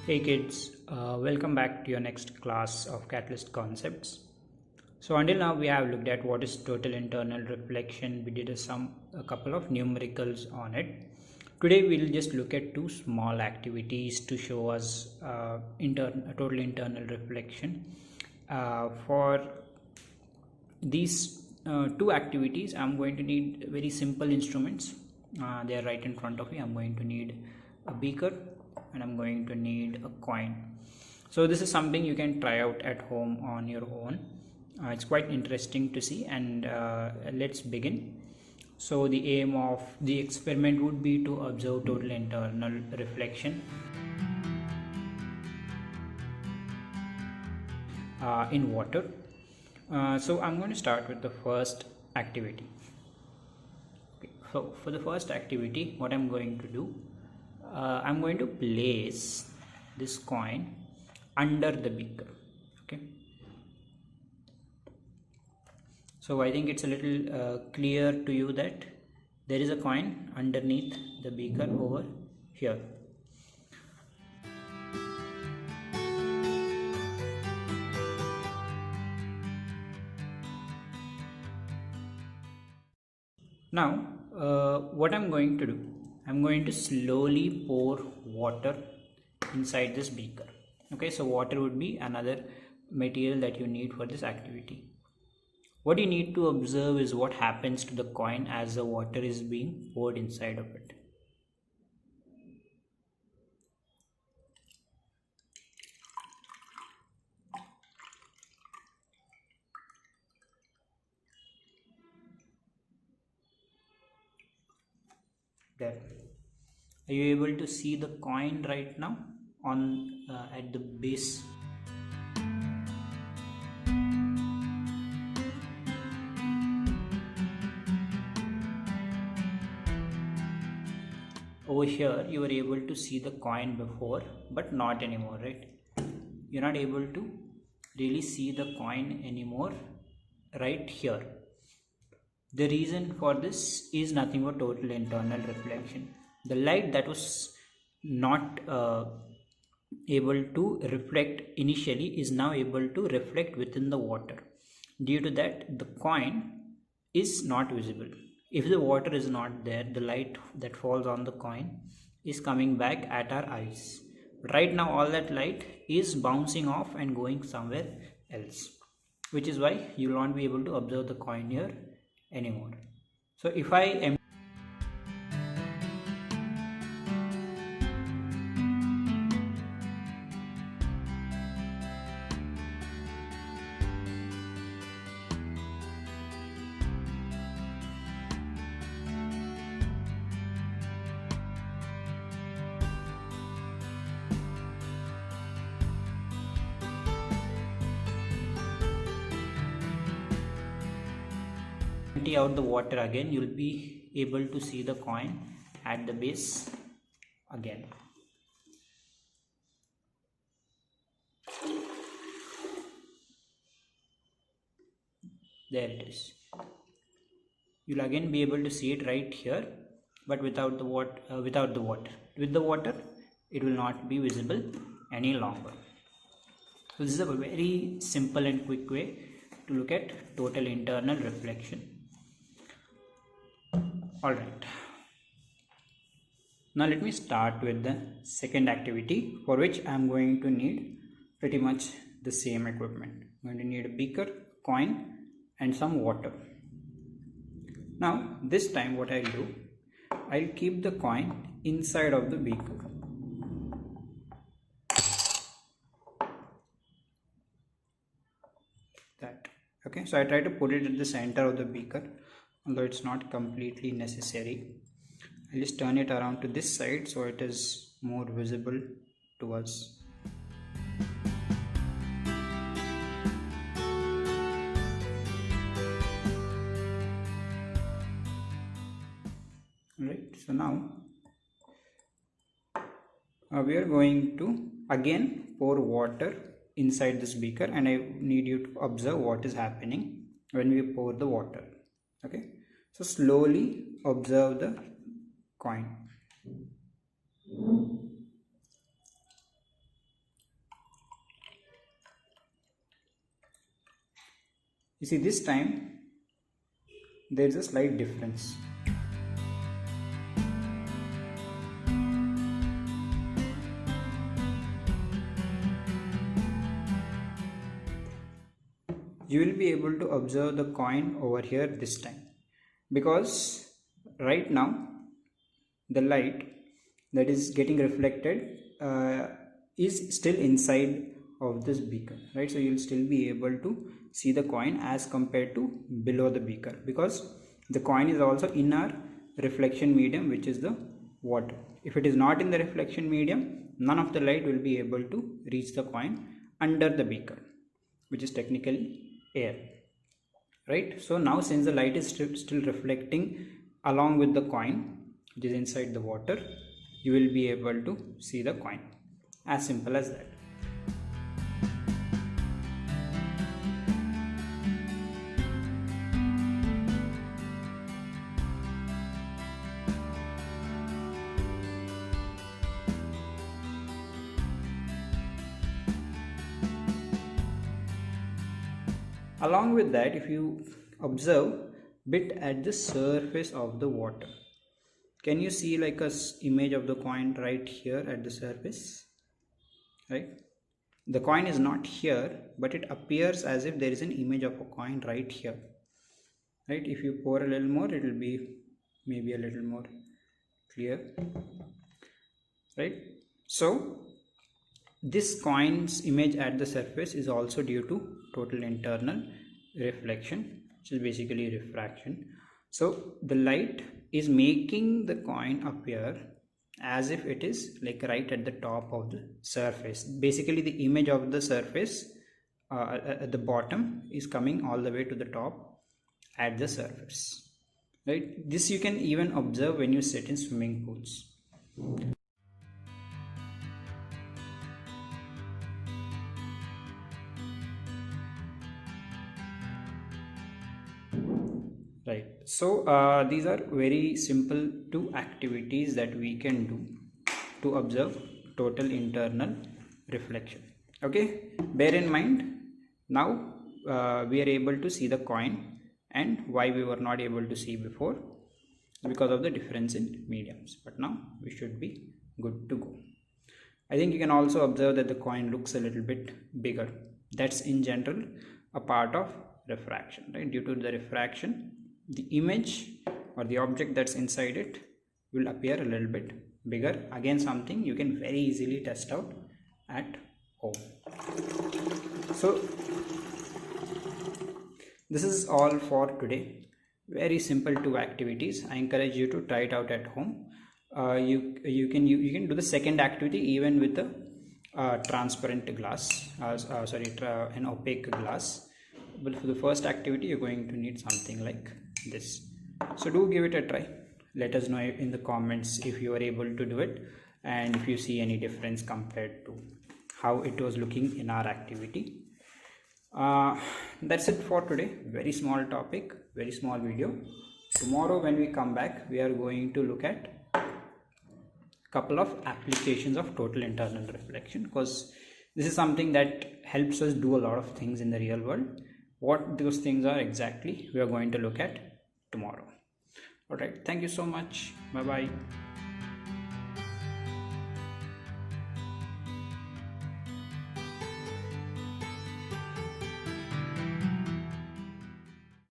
Hey kids, welcome back to your next class of Catalyst Concepts. So until now we have looked at what is total internal reflection. We did a couple of numericals on it. Today we'll just look at two small activities to show us total internal reflection. For these two activities, I'm going to need very simple instruments. They are right in front of me. I'm going to need a beaker and I'm going to need a coin. So this is something you can try out at home on your own. It's quite interesting to see, and let's begin. So the aim of the experiment would be to observe total internal reflection in water. So I'm going to start with the first activity. Okay, so for the first activity, what I'm going to do, I'm going to place this coin under the beaker. Okay, so I think it's a little clear to you that there is a coin underneath the beaker over here. Now what I'm going to do, I'm going to slowly pour water inside this beaker. Okay, so water would be another material that you need for this activity. What you need to observe is what happens to the coin as the water is being poured inside of it. There. Are you able to see the coin right now on at the base? Over here you were able to see the coin before, but not anymore, right? You're not able to really see the coin anymore right here. The reason for this is nothing but total internal reflection. The light that was not able to reflect initially is now able to reflect within the water. Due to that, the coin is not visible. If the water is not there, the light that falls on the coin is coming back at our eyes. But right now all that light is bouncing off and going somewhere else, which is why you will not be able to observe the coin here anymore. So if I am empty out the water again, you'll be able to see the coin at the base again. There it is. You'll again be able to see it right here, but without the water. With the water, it will not be visible any longer. So this is a very simple and quick way to look at total internal reflection. Alright, now let me start with the second activity, for which I am going to need pretty much the same equipment. I'm going to need a beaker, coin and some water. Now this time what I'll do, I'll keep the coin inside of the beaker. That. Okay, so I try to put it at the center of the beaker, although it's not completely necessary. I'll just turn it around to this side so it is more visible to us. Right, so now we are going to again pour water inside this beaker, and I need you to observe what is happening when we pour the water. Okay, so slowly observe the coin. You see, this time there is a slight difference. You will be able to observe the coin over here this time, because right now the light that is getting reflected is still inside of this beaker, right? So you'll still be able to see the coin as compared to below the beaker, because the coin is also in our reflection medium, which is the water. If it is not in the reflection medium, none of the light will be able to reach the coin under the beaker, which is technically air, right? So now, since the light is still reflecting along with the coin which is inside the water, you will be able to see the coin. As simple as that. Along with that, if you observe bit at the surface of the water, can you see like a image of the coin right here at the surface, right? The coin is not here, but it appears as if there is an image of a coin right here, right? If you pour a little more, it will be maybe a little more clear, right? So this coin's image at the surface is also due to total internal reflection, which is basically refraction. So the light is making the coin appear as if it is like right at the top of the surface. Basically the image of the surface at the bottom is coming all the way to the top at the surface, right? This you can even observe when you sit in swimming pools. Right, so these are very simple 2 activities that we can do to observe total internal reflection. Okay, bear in mind, now we are able to see the coin, and why we were not able to see before, because of the difference in mediums, but now we should be good to go. I think you can also observe that the coin looks a little bit bigger. That's in general a part of refraction, right? Due to the refraction, the image or the object that's inside it will appear a little bit bigger. Again, something you can very easily test out at home. So this is all for today. Very simple 2 activities. I encourage you to try it out at home. You can do the second activity even with a transparent glass, an opaque glass. But for the first activity, you're going to need something like this. So do give it a try. Let us know in the comments if you are able to do it, and if you see any difference compared to how it was looking in our activity. That's it for today. Very small topic, very small video. Tomorrow when we come back, we are going to look at couple of applications of total internal reflection, because this is something that helps us do a lot of things in the real world. What those things are exactly, we are going to look at tomorrow. All right, thank you so much. Bye bye.